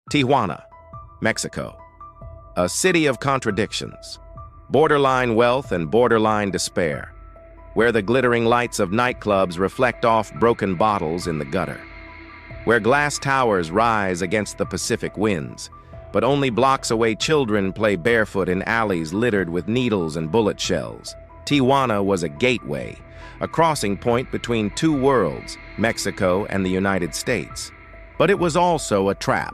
Tijuana, Mexico. A city of contradictions. Borderline wealth and borderline despair, where the glittering lights of nightclubs reflect off broken bottles in the gutter. Where glass towers rise against the Pacific winds, but only blocks away children play barefoot in alleys littered with needles and bullet shells. Tijuana was a gateway, a crossing point between two worlds, Mexico and the United States. But it was also a trap.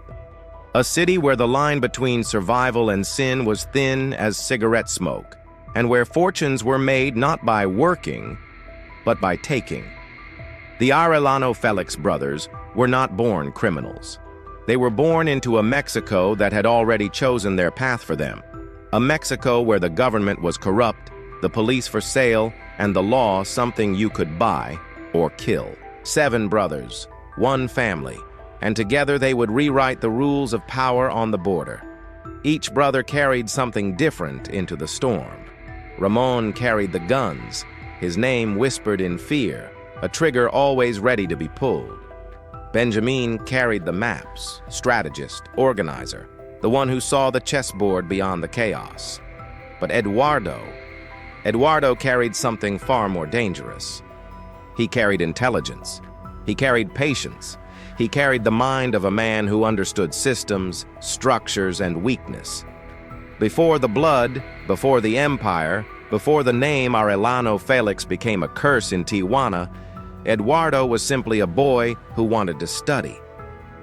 A city where the line between survival and sin was thin as cigarette smoke, and where fortunes were made not by working, but by taking. The Arellano Félix brothers were not born criminals. They were born into a Mexico that had already chosen their path for them. A Mexico where the government was corrupt, the police for sale, and the law something you could buy or kill. 7 brothers, 1 family, and together they would rewrite the rules of power on the border. Each brother carried something different into the storm. Ramón carried the guns, his name whispered in fear, a trigger always ready to be pulled. Benjamín carried the maps, strategist, organizer, the one who saw the chessboard beyond the chaos. But Eduardo carried something far more dangerous. He carried intelligence. He carried patience. He carried the mind of a man who understood systems, structures, and weakness. Before the blood, before the empire, before the name Arellano Félix became a curse in Tijuana, Eduardo was simply a boy who wanted to study.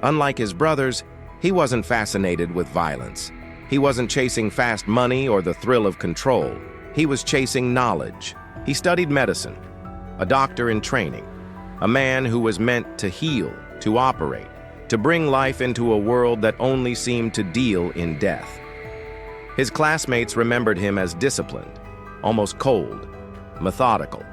Unlike his brothers, he wasn't fascinated with violence. He wasn't chasing fast money or the thrill of control. He was chasing knowledge. He studied medicine, a doctor in training, a man who was meant to heal, to operate, to bring life into a world that only seemed to deal in death. His classmates remembered him as disciplined, almost cold, methodical.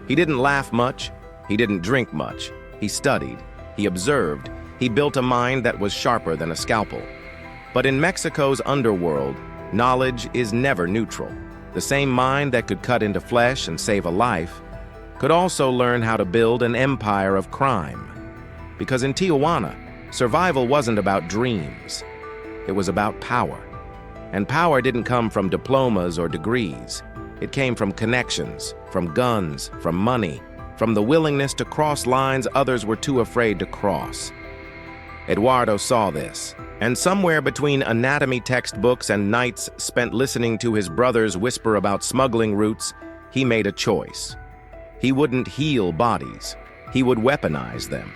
He didn't laugh much. He didn't drink much. He studied. He observed. He built a mind that was sharper than a scalpel. But in Mexico's underworld, knowledge is never neutral. The same mind that could cut into flesh and save a life could also learn how to build an empire of crime. Because in Tijuana, survival wasn't about dreams. It was about power. And power didn't come from diplomas or degrees. It came from connections, from guns, from money, from the willingness to cross lines others were too afraid to cross. Eduardo saw this, and somewhere between anatomy textbooks and nights spent listening to his brothers whisper about smuggling routes, he made a choice. He wouldn't heal bodies. He would weaponize them.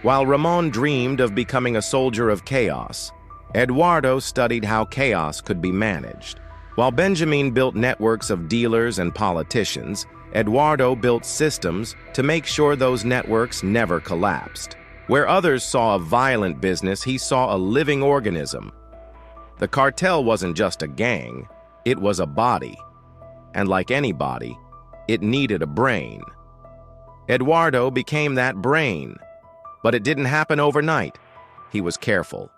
While Ramón dreamed of becoming a soldier of chaos, Eduardo studied how chaos could be managed. While Benjamín built networks of dealers and politicians, Eduardo built systems to make sure those networks never collapsed. Where others saw a violent business, he saw a living organism. The cartel wasn't just a gang, it was a body. And like any body, it needed a brain. Eduardo became that brain. But it didn't happen overnight. He was careful.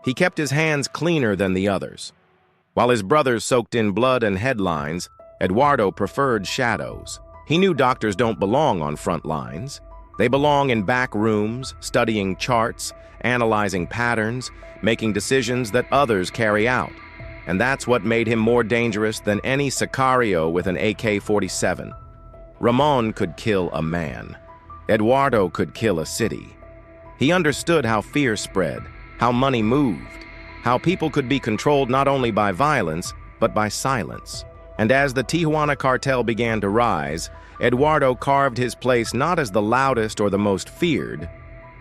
He kept his hands cleaner than the others. While his brothers soaked in blood and headlines, Eduardo preferred shadows. He knew doctors don't belong on front lines. They belong in back rooms, studying charts, analyzing patterns, making decisions that others carry out. And that's what made him more dangerous than any sicario with an AK-47. Ramón could kill a man. Eduardo could kill a city. He understood how fear spread, how money moved, how people could be controlled not only by violence, but by silence. And as the Tijuana Cartel began to rise, Eduardo carved his place not as the loudest or the most feared,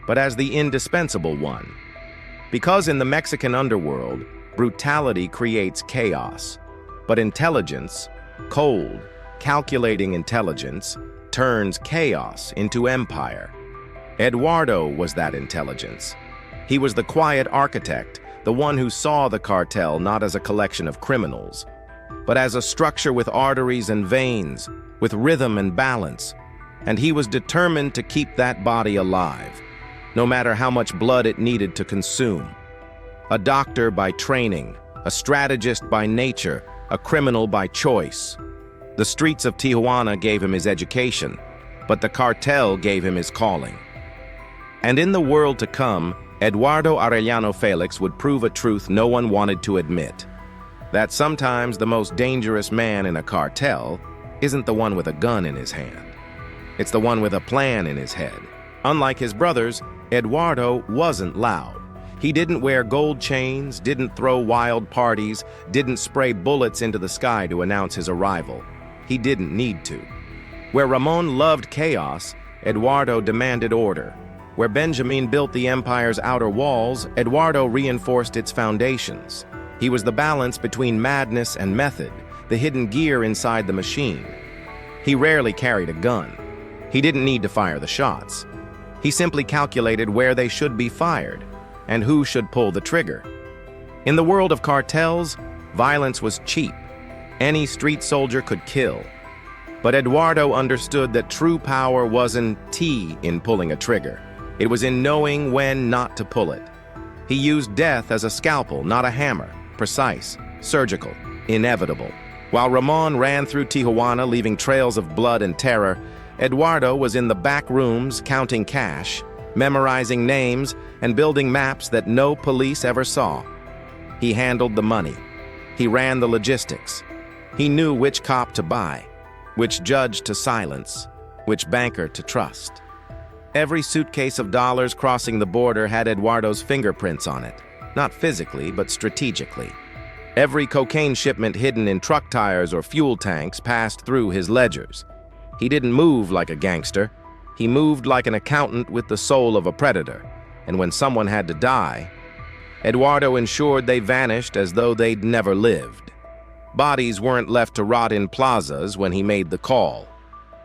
but as the indispensable one. Because in the Mexican underworld, brutality creates chaos, but intelligence, cold, calculating intelligence, turns chaos into empire. Eduardo was that intelligence. He was the quiet architect, the one who saw the cartel not as a collection of criminals, but as a structure with arteries and veins, with rhythm and balance. And he was determined to keep that body alive, no matter how much blood it needed to consume. A doctor by training, a strategist by nature, a criminal by choice. The streets of Tijuana gave him his education, but the cartel gave him his calling. And in the world to come, Eduardo Arellano Félix would prove a truth no one wanted to admit. That sometimes the most dangerous man in a cartel isn't the one with a gun in his hand. It's the one with a plan in his head. Unlike his brothers, Eduardo wasn't loud. He didn't wear gold chains, didn't throw wild parties, didn't spray bullets into the sky to announce his arrival. He didn't need to. Where Ramón loved chaos, Eduardo demanded order. Where Benjamín built the empire's outer walls, Eduardo reinforced its foundations. He was the balance between madness and method, the hidden gear inside the machine. He rarely carried a gun. He didn't need to fire the shots. He simply calculated where they should be fired and who should pull the trigger. In the world of cartels, violence was cheap. Any street soldier could kill. But Eduardo understood that true power wasn't in pulling a trigger. It was in knowing when not to pull it. He used death as a scalpel, not a hammer. Precise, surgical, inevitable. While Ramón ran through Tijuana, leaving trails of blood and terror, Eduardo was in the back rooms counting cash, memorizing names, and building maps that no police ever saw. He handled the money. He ran the logistics. He knew which cop to buy, which judge to silence, which banker to trust. Every suitcase of dollars crossing the border had Eduardo's fingerprints on it, not physically, but strategically. Every cocaine shipment hidden in truck tires or fuel tanks passed through his ledgers. He didn't move like a gangster. He moved like an accountant with the soul of a predator. And when someone had to die, Eduardo ensured they vanished as though they'd never lived. Bodies weren't left to rot in plazas when he made the call.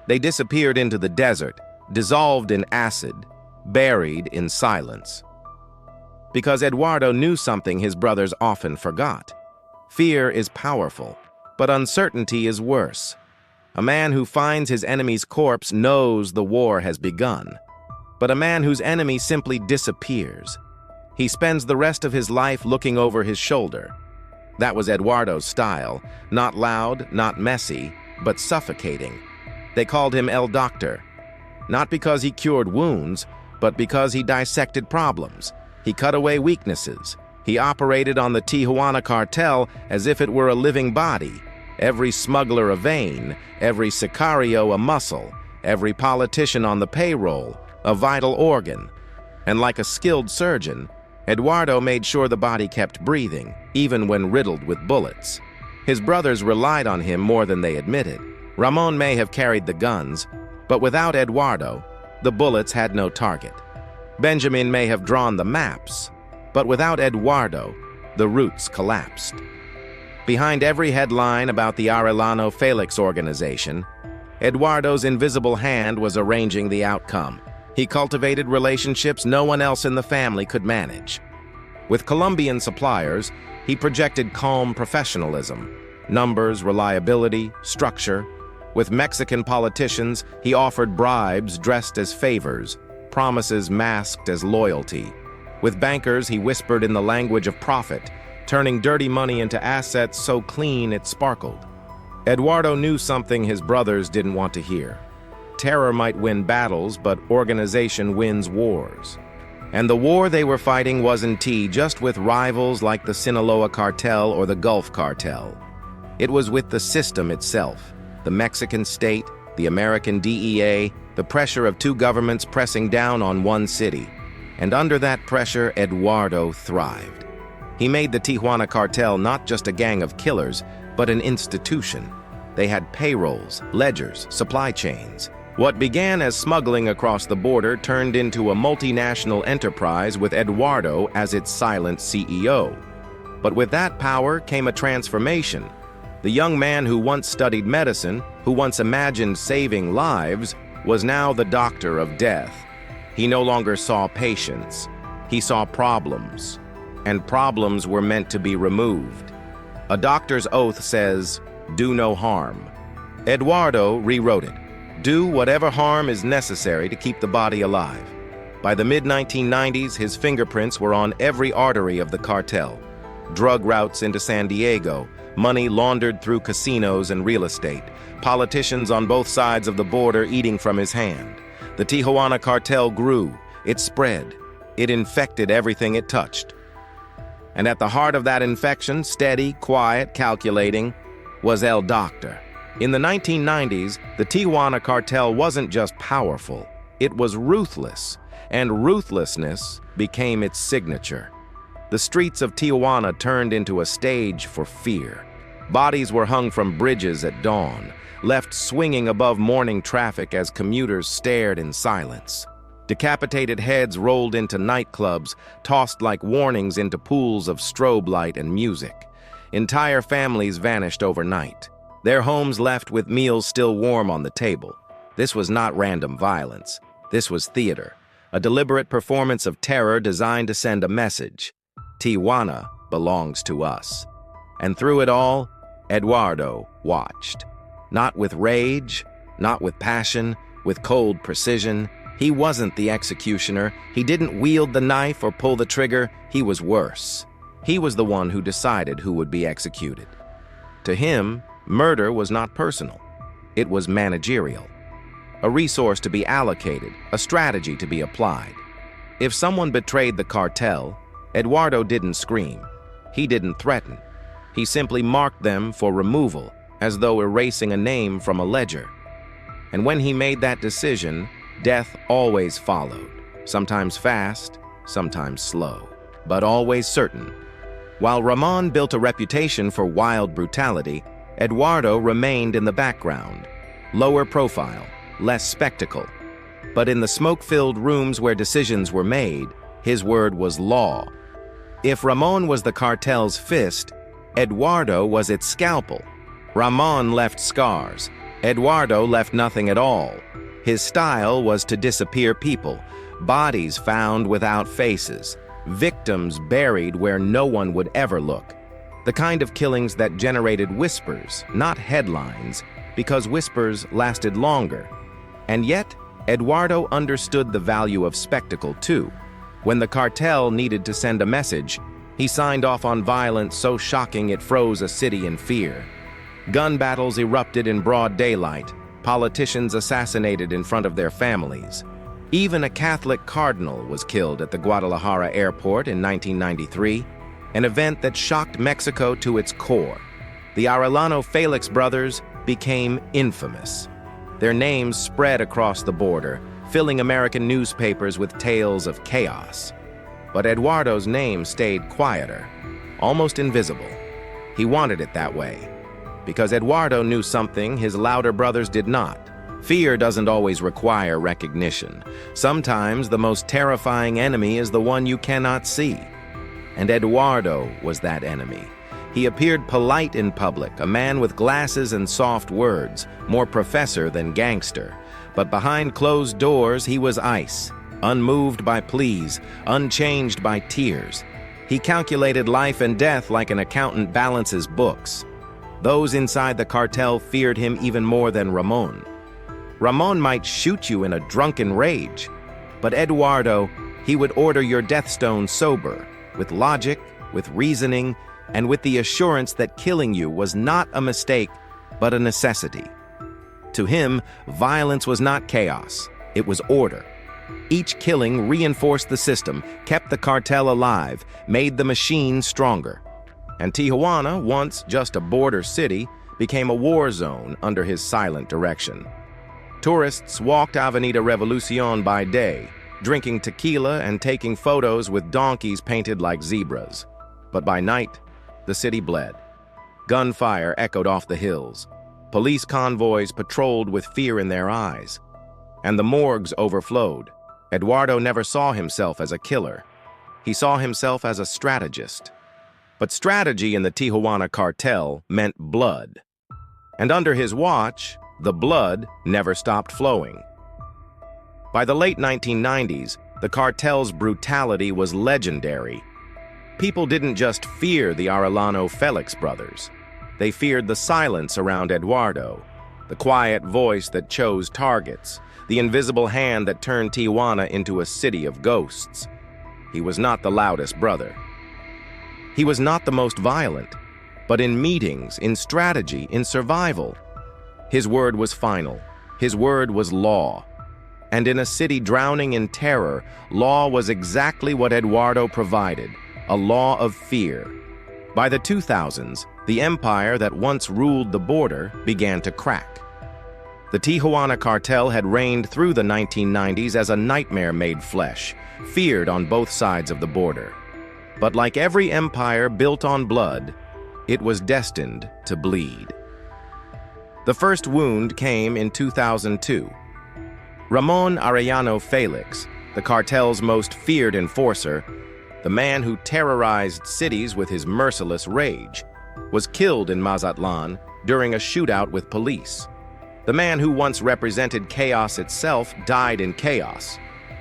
They disappeared into the desert, dissolved in acid, buried in silence. Because Eduardo knew something his brothers often forgot. Fear is powerful, but uncertainty is worse. A man who finds his enemy's corpse knows the war has begun. But a man whose enemy simply disappears. He spends the rest of his life looking over his shoulder. That was Eduardo's style, not loud, not messy, but suffocating. They called him El Doctor, not because he cured wounds, but because he dissected problems. He cut away weaknesses. He operated on the Tijuana Cartel as if it were a living body. Every smuggler a vein, every sicario a muscle, every politician on the payroll a vital organ. And like a skilled surgeon, Eduardo made sure the body kept breathing, even when riddled with bullets. His brothers relied on him more than they admitted. Ramón may have carried the guns, but without Eduardo, the bullets had no target. Benjamín may have drawn the maps, but without Eduardo, the routes collapsed. Behind every headline about the Arellano Félix organization, Eduardo's invisible hand was arranging the outcome. He cultivated relationships no one else in the family could manage. With Colombian suppliers, he projected calm professionalism, numbers, reliability, structure. With Mexican politicians, he offered bribes dressed as favors, promises masked as loyalty. With bankers, he whispered in the language of profit, turning dirty money into assets so clean it sparkled. Eduardo knew something his brothers didn't want to hear. Terror might win battles, but organization wins wars. And the war they were fighting wasn't just with rivals like the Sinaloa Cartel or the Gulf Cartel. It was with the system itself, the Mexican state, the American DEA, the pressure of two governments pressing down on one city. And under that pressure, Eduardo thrived. He made the Tijuana Cartel not just a gang of killers, but an institution. They had payrolls, ledgers, supply chains. What began as smuggling across the border turned into a multinational enterprise with Eduardo as its silent CEO. But with that power came a transformation. The young man who once studied medicine, who once imagined saving lives, was now the doctor of death. He no longer saw patients. He saw problems. And problems were meant to be removed. A doctor's oath says, "Do no harm." Eduardo rewrote it. Do whatever harm is necessary to keep the body alive. By the mid-1990s, his fingerprints were on every artery of the cartel. Drug routes into San Diego, money laundered through casinos and real estate, politicians on both sides of the border eating from his hand. The Tijuana Cartel grew, it spread. It infected everything it touched. And at the heart of that infection, steady, quiet, calculating, was El Doctor. In the 1990s, the Tijuana Cartel wasn't just powerful, it was ruthless, and ruthlessness became its signature. The streets of Tijuana turned into a stage for fear. Bodies were hung from bridges at dawn, left swinging above morning traffic as commuters stared in silence. Decapitated heads rolled into nightclubs, tossed like warnings into pools of strobe light and music. Entire families vanished overnight, their homes left with meals still warm on the table. This was not random violence. This was theater, a deliberate performance of terror designed to send a message. Tijuana belongs to us. And through it all, Eduardo watched. Not with rage, not with passion, with cold precision. He wasn't the executioner. He didn't wield the knife or pull the trigger. He was worse. He was the one who decided who would be executed. To him, murder was not personal. It was managerial. A resource to be allocated, a strategy to be applied. If someone betrayed the cartel, Eduardo didn't scream. He didn't threaten. He simply marked them for removal, as though erasing a name from a ledger. And when he made that decision, death always followed, sometimes fast, sometimes slow, but always certain. While Ramón built a reputation for wild brutality, Eduardo remained in the background, lower profile, less spectacle. But in the smoke-filled rooms where decisions were made, his word was law. If Ramón was the cartel's fist, Eduardo was its scalpel. Ramón left scars. Eduardo left nothing at all. His style was to disappear people, bodies found without faces, victims buried where no one would ever look. The kind of killings that generated whispers, not headlines, because whispers lasted longer. And yet, Eduardo understood the value of spectacle too. When the cartel needed to send a message, he signed off on violence so shocking it froze a city in fear. Gun battles erupted in broad daylight, politicians assassinated in front of their families. Even a Catholic cardinal was killed at the Guadalajara airport in 1993, an event that shocked Mexico to its core. The Arellano Félix brothers became infamous. Their names spread across the border, filling American newspapers with tales of chaos. But Eduardo's name stayed quieter, almost invisible. He wanted it that way, because Eduardo knew something his louder brothers did not. Fear doesn't always require recognition. Sometimes the most terrifying enemy is the one you cannot see. And Eduardo was that enemy. He appeared polite in public, a man with glasses and soft words, more professor than gangster. But behind closed doors, he was ice, unmoved by pleas, unchanged by tears. He calculated life and death like an accountant balances books. Those inside the cartel feared him even more than Ramón. Ramón might shoot you in a drunken rage, but Eduardo, he would order your death stone sober, with logic, with reasoning, and with the assurance that killing you was not a mistake, but a necessity. To him, violence was not chaos, it was order. Each killing reinforced the system, kept the cartel alive, made the machine stronger. And Tijuana, once just a border city, became a war zone under his silent direction. Tourists walked Avenida Revolucion by day, drinking tequila and taking photos with donkeys painted like zebras. But by night, the city bled. Gunfire echoed off the hills. Police convoys patrolled with fear in their eyes. And the morgues overflowed. Eduardo never saw himself as a killer. He saw himself as a strategist. But strategy in the Tijuana Cartel meant blood. And under his watch, the blood never stopped flowing. By the late 1990s, the cartel's brutality was legendary. People didn't just fear the Arellano Félix brothers. They feared the silence around Eduardo, the quiet voice that chose targets, the invisible hand that turned Tijuana into a city of ghosts. He was not the loudest brother. He was not the most violent, but in meetings, in strategy, in survival, his word was final. His word was law. And in a city drowning in terror, law was exactly what Eduardo provided, a law of fear. By the 2000s, the empire that once ruled the border began to crack. The Tijuana Cartel had reigned through the 1990s as a nightmare made flesh, feared on both sides of the border. But like every empire built on blood, it was destined to bleed. The first wound came in 2002. Ramón Arellano Félix, the cartel's most feared enforcer, the man who terrorized cities with his merciless rage, was killed in Mazatlan during a shootout with police. The man who once represented chaos itself died in chaos,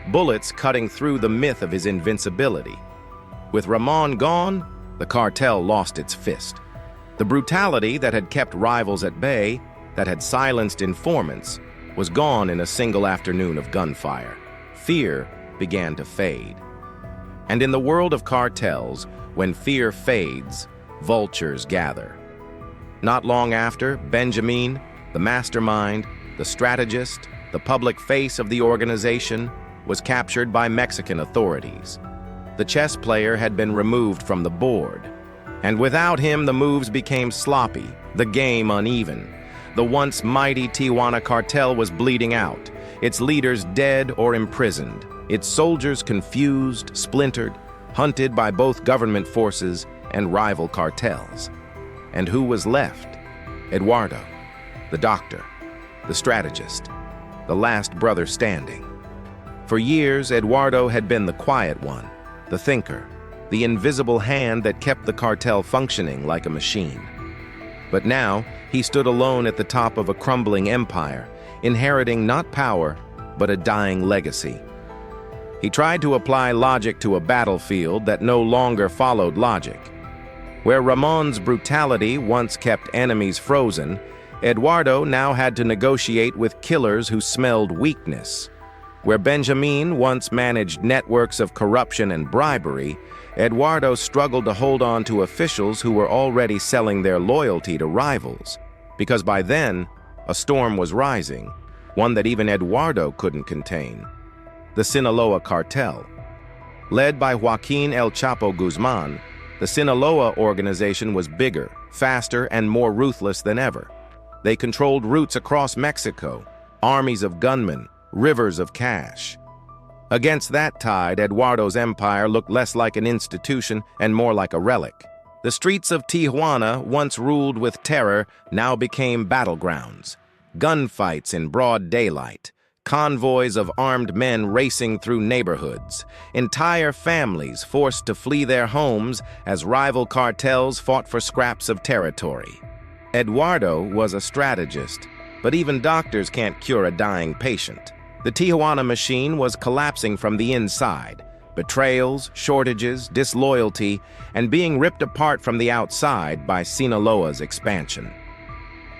bullets cutting through the myth of his invincibility. With Ramón gone, the cartel lost its fist. The brutality that had kept rivals at bay, that had silenced informants, was gone in a single afternoon of gunfire. Fear began to fade. And in the world of cartels, when fear fades, vultures gather. Not long after, Benjamín, the mastermind, the strategist, the public face of the organization, was captured by Mexican authorities. The chess player had been removed from the board. And without him, the moves became sloppy, the game uneven. The once mighty Tijuana Cartel was bleeding out, its leaders dead or imprisoned, its soldiers confused, splintered, hunted by both government forces and rival cartels. And who was left? Eduardo, the doctor, the strategist, the last brother standing. For years, Eduardo had been the quiet one, the thinker, the invisible hand that kept the cartel functioning like a machine. But now, he stood alone at the top of a crumbling empire, inheriting not power, but a dying legacy. He tried to apply logic to a battlefield that no longer followed logic. Where Ramon's brutality once kept enemies frozen, Eduardo now had to negotiate with killers who smelled weakness. Where Benjamín once managed networks of corruption and bribery, Eduardo struggled to hold on to officials who were already selling their loyalty to rivals. Because by then, a storm was rising, one that even Eduardo couldn't contain. The Sinaloa Cartel. Led by Joaquín El Chapo Guzman, the Sinaloa organization was bigger, faster, and more ruthless than ever. They controlled routes across Mexico, armies of gunmen, rivers of cash. Against that tide, Eduardo's empire looked less like an institution and more like a relic. The streets of Tijuana, once ruled with terror, now became battlegrounds. Gunfights in broad daylight, convoys of armed men racing through neighborhoods, entire families forced to flee their homes as rival cartels fought for scraps of territory. Eduardo was a strategist, but even doctors can't cure a dying patient. The Tijuana machine was collapsing from the inside. Betrayals, shortages, disloyalty, and being ripped apart from the outside by Sinaloa's expansion.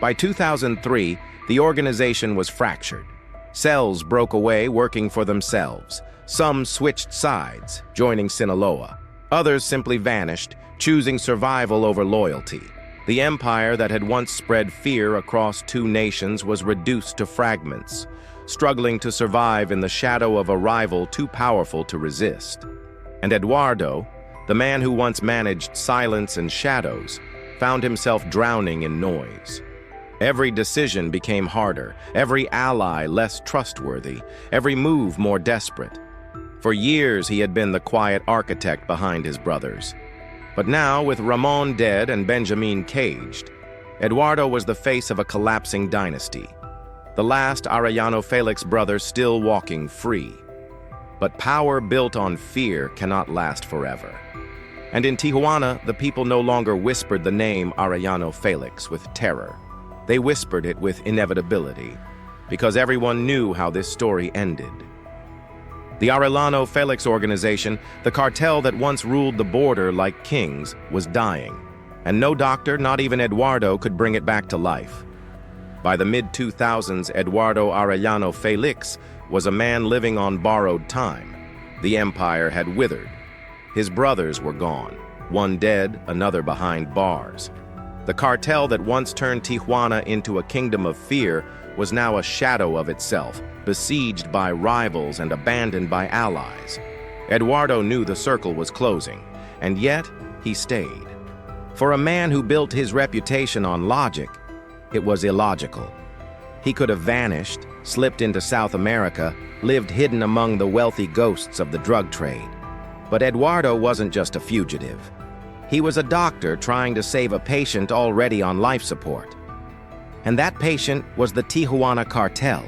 By 2003, the organization was fractured. Cells broke away working for themselves. Some switched sides, joining Sinaloa. Others simply vanished, choosing survival over loyalty. The empire that had once spread fear across two nations was reduced to fragments, struggling to survive in the shadow of a rival too powerful to resist. And Eduardo, the man who once managed silence and shadows, found himself drowning in noise. Every decision became harder, every ally less trustworthy, every move more desperate. For years he had been the quiet architect behind his brothers. But now, with Ramón dead and Benjamín caged, Eduardo was the face of a collapsing dynasty. The last Arellano Félix brother still walking free. But power built on fear cannot last forever. And in Tijuana, the people no longer whispered the name Arellano Félix with terror. They whispered it with inevitability, because everyone knew how this story ended. The Arellano Félix organization, the cartel that once ruled the border like kings, was dying, and no doctor, not even Eduardo, could bring it back to life. By the mid-2000s, Eduardo Arellano Félix was a man living on borrowed time. The empire had withered. His brothers were gone, one dead, another behind bars. The cartel that once turned Tijuana into a kingdom of fear was now a shadow of itself, besieged by rivals and abandoned by allies. Eduardo knew the circle was closing, and yet he stayed. For a man who built his reputation on logic, it was illogical. He could have vanished, slipped into South America, lived hidden among the wealthy ghosts of the drug trade. But Eduardo wasn't just a fugitive. He was a doctor trying to save a patient already on life support. And that patient was the Tijuana Cartel.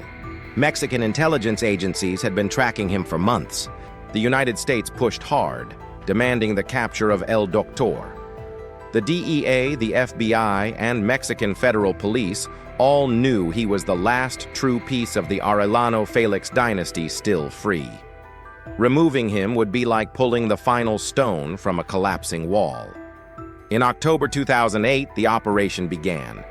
Mexican intelligence agencies had been tracking him for months. The United States pushed hard, demanding the capture of El Doctor. The DEA, the FBI, and Mexican federal police all knew he was the last true piece of the Arellano Félix dynasty still free. Removing him would be like pulling the final stone from a collapsing wall. In October 2008, the operation began.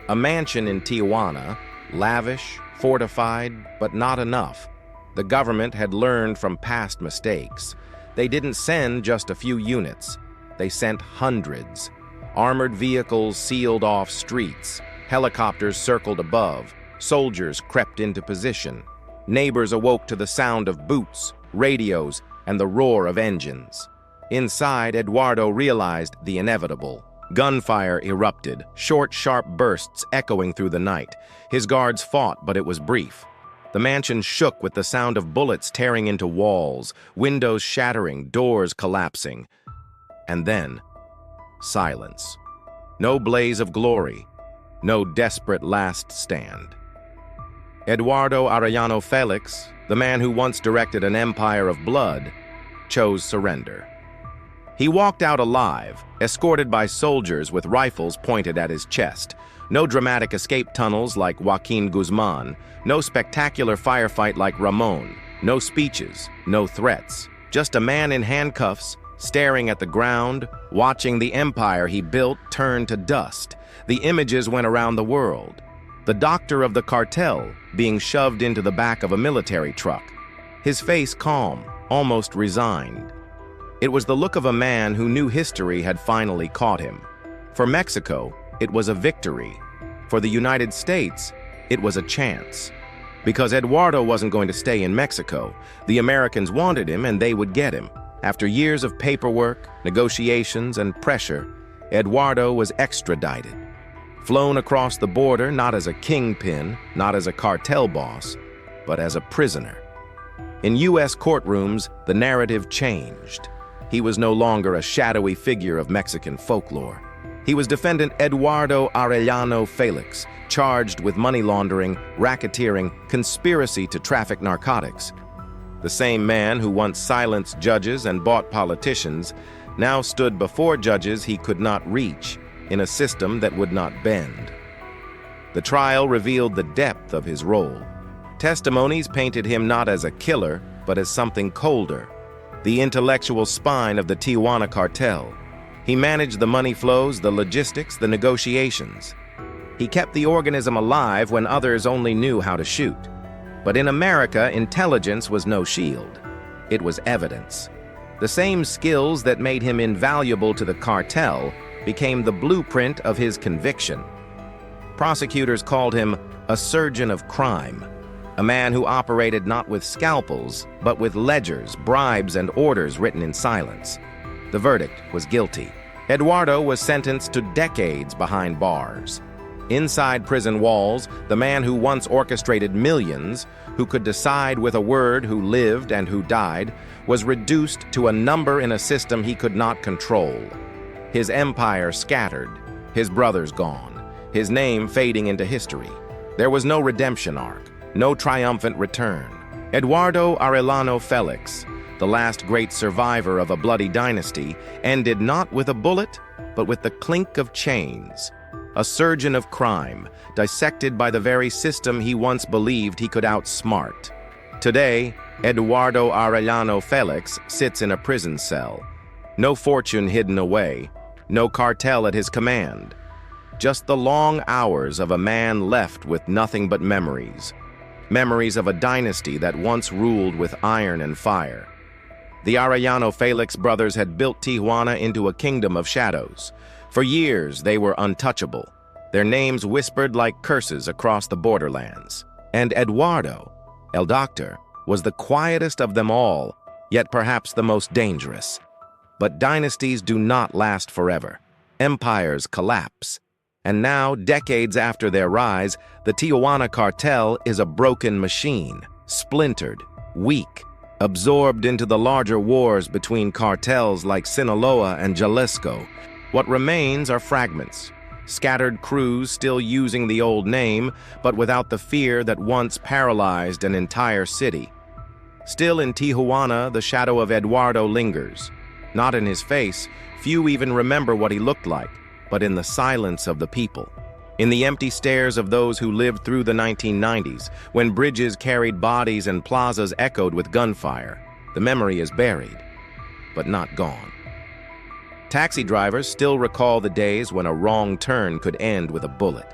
A mansion in Tijuana, lavish, fortified, but not enough. The government had learned from past mistakes. They didn't send just a few units. They sent hundreds. Armored vehicles sealed off streets. Helicopters circled above. Soldiers crept into position. Neighbors awoke to the sound of boots, radios, and the roar of engines. Inside, Eduardo realized the inevitable. Gunfire erupted, short, sharp bursts echoing through the night. His guards fought, but it was brief. The mansion shook with the sound of bullets tearing into walls, windows shattering, doors collapsing. And then, silence. No blaze of glory, no desperate last stand. Eduardo Arellano Félix, the man who once directed an empire of blood, chose surrender. He walked out alive, escorted by soldiers with rifles pointed at his chest. No dramatic escape tunnels like Joaquin Guzman, no spectacular firefight like Ramón, no speeches, no threats. Just a man in handcuffs, staring at the ground, watching the empire he built turn to dust. The images went around the world. The doctor of the cartel being shoved into the back of a military truck. His face calm, almost resigned. It was the look of a man who knew history had finally caught him. For Mexico, it was a victory. For the United States, it was a chance. Because Eduardo wasn't going to stay in Mexico. The Americans wanted him and they would get him. After years of paperwork, negotiations, and pressure, Eduardo was extradited. Flown across the border not as a kingpin, not as a cartel boss, but as a prisoner. In U.S. courtrooms, the narrative changed. He was no longer a shadowy figure of Mexican folklore. He was defendant Eduardo Arellano Félix, charged with money laundering, racketeering, conspiracy to traffic narcotics. The same man who once silenced judges and bought politicians now stood before judges he could not reach in a system that would not bend. The trial revealed the depth of his role. Testimonies painted him not as a killer, but as something colder, the intellectual spine of the Tijuana Cartel. He managed the money flows, the logistics, the negotiations. He kept the organism alive when others only knew how to shoot. But in America, intelligence was no shield. It was evidence. The same skills that made him invaluable to the cartel became the blueprint of his conviction. Prosecutors called him a surgeon of crime, a man who operated not with scalpels, but with ledgers, bribes, and orders written in silence. The verdict was guilty. Eduardo was sentenced to decades behind bars. Inside prison walls, the man who once orchestrated millions, who could decide with a word who lived and who died, was reduced to a number in a system he could not control. His empire scattered, his brothers gone, his name fading into history. There was no redemption arc, no triumphant return. Eduardo Arellano Félix, the last great survivor of a bloody dynasty, ended not with a bullet, but with the clink of chains. A surgeon of crime, dissected by the very system he once believed he could outsmart. Today, Eduardo Arellano Félix sits in a prison cell. No fortune hidden away, no cartel at his command. Just the long hours of a man left with nothing but memories. Memories of a dynasty that once ruled with iron and fire. The Arellano Félix brothers had built Tijuana into a kingdom of shadows. For years, they were untouchable. their names whispered like curses across the borderlands. And Eduardo, El Doctor, was the quietest of them all, yet perhaps the most dangerous. But dynasties do not last forever. Empires collapse. And now, decades after their rise, the Tijuana Cartel is a broken machine, splintered, weak, absorbed into the larger wars between cartels like Sinaloa and Jalisco. What remains are fragments, scattered crews still using the old name, but without the fear that once paralyzed an entire city. Still in Tijuana, the shadow of Eduardo lingers. Not in his face, few even remember what he looked like, but in the silence of the people. In the empty stares of those who lived through the 1990s, when bridges carried bodies and plazas echoed with gunfire. The memory is buried, but not gone. Taxi drivers still recall the days when a wrong turn could end with a bullet.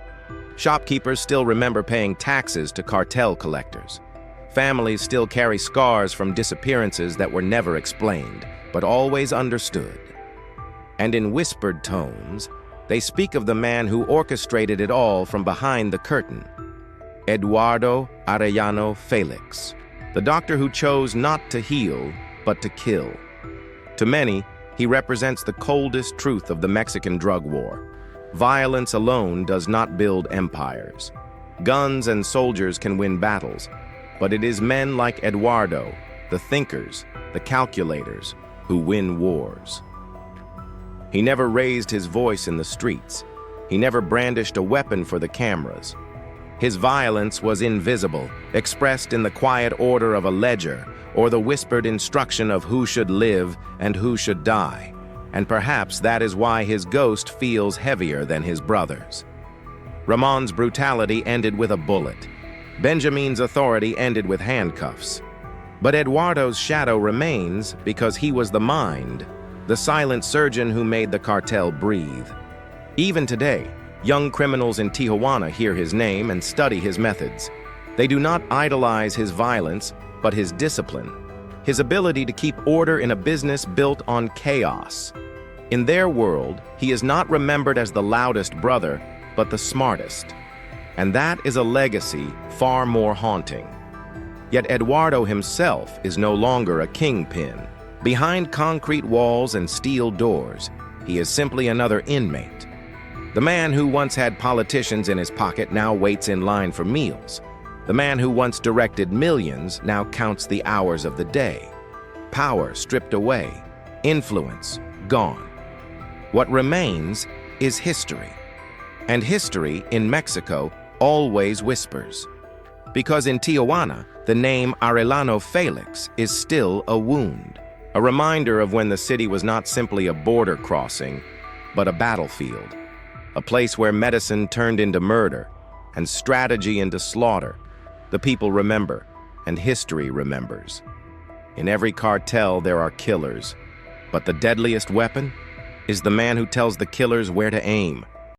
Shopkeepers still remember paying taxes to cartel collectors. Families still carry scars from disappearances that were never explained, but always understood. And in whispered tones, they speak of the man who orchestrated it all from behind the curtain. Eduardo Arellano Félix, the doctor who chose not to heal, but to kill. To many, he represents the coldest truth of the Mexican drug war. Violence alone does not build empires. Guns and soldiers can win battles, but it is men like Eduardo, the thinkers, the calculators, who win wars. He never raised his voice in the streets. He never brandished a weapon for the cameras. His violence was invisible, expressed in the quiet order of a ledger or the whispered instruction of who should live and who should die. And perhaps that is why his ghost feels heavier than his brothers. Ramon's brutality ended with a bullet. Benjamin's authority ended with handcuffs. But Eduardo's shadow remains because he was the mind, the silent surgeon who made the cartel breathe. Even today, young criminals in Tijuana hear his name and study his methods. They do not idolize his violence, but his discipline, his ability to keep order in a business built on chaos. In their world, he is not remembered as the loudest brother, but the smartest. And that is a legacy far more haunting. Yet Eduardo himself is no longer a kingpin. Behind concrete walls and steel doors, he is simply another inmate. The man who once had politicians in his pocket now waits in line for meals. The man who once directed millions now counts the hours of the day. Power stripped away, influence gone. What remains is history. And history in Mexico always whispers. Because in Tijuana, the name Arellano Félix is still a wound. A reminder of when the city was not simply a border crossing, but a battlefield. A place where medicine turned into murder and strategy into slaughter. The people remember, and history remembers. In every cartel there are killers, but the deadliest weapon is the man who tells the killers where to aim.